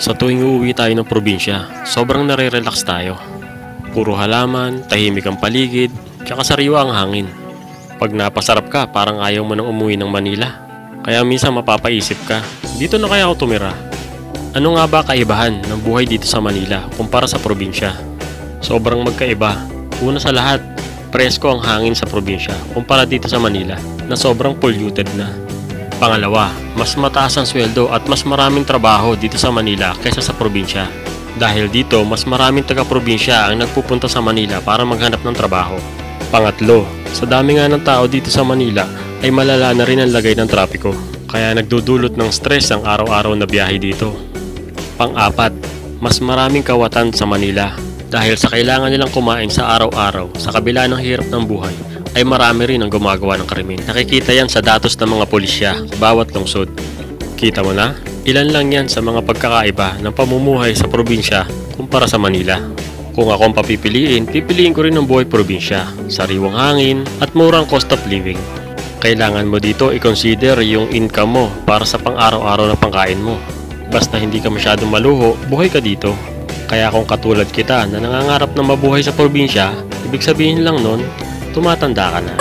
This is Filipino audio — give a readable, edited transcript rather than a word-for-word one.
Sa tuwing uuwi tayo ng probinsya, sobrang nare-relax tayo. Puro halaman, tahimik ang paligid, tsaka sariwa ang hangin. Pag napasarap ka, parang ayaw mo nang umuwi ng Manila. Kaya minsan mapapaisip ka, dito na kaya ako tumira? Ano nga ba kaibahan ng buhay dito sa Manila kumpara sa probinsya? Sobrang magkaiba. Una sa lahat, presko ang hangin sa probinsya kumpara dito sa Manila na sobrang polluted na. Pangalawa, mas mataas ang sweldo at mas maraming trabaho dito sa Manila kaysa sa probinsya. Dahil dito, mas maraming taga-probinsya ang nagpupunta sa Manila para maghanap ng trabaho. Pangatlo, sa dami nga ng tao dito sa Manila ay malala na rin ang lagay ng trapiko. Kaya nagdudulot ng stress ang araw-araw na biyahe dito. Pang-apat, mas maraming kawatan sa Manila. Dahil sa kailangan nilang kumain sa araw-araw sa kabila ng hirap ng buhay, ay marami rin ang gumagawa ng krimen. Nakikita yan sa datos ng mga pulisya sa bawat lungsod. Kita mo na? Ilan lang yan sa mga pagkakaiba ng pamumuhay sa probinsya kumpara sa Manila. Kung akong papipiliin, pipiliin ko rin ang buhay probinsya, sariwang hangin at murang cost of living. Kailangan mo dito i-consider yung income mo para sa pang-araw-araw na pangkain mo. Basta hindi ka masyadong maluho, buhay ka dito. Kaya kung katulad kita na nangangarap na mabuhay sa probinsya, ibig sabihin lang nun, tumatanda ka na.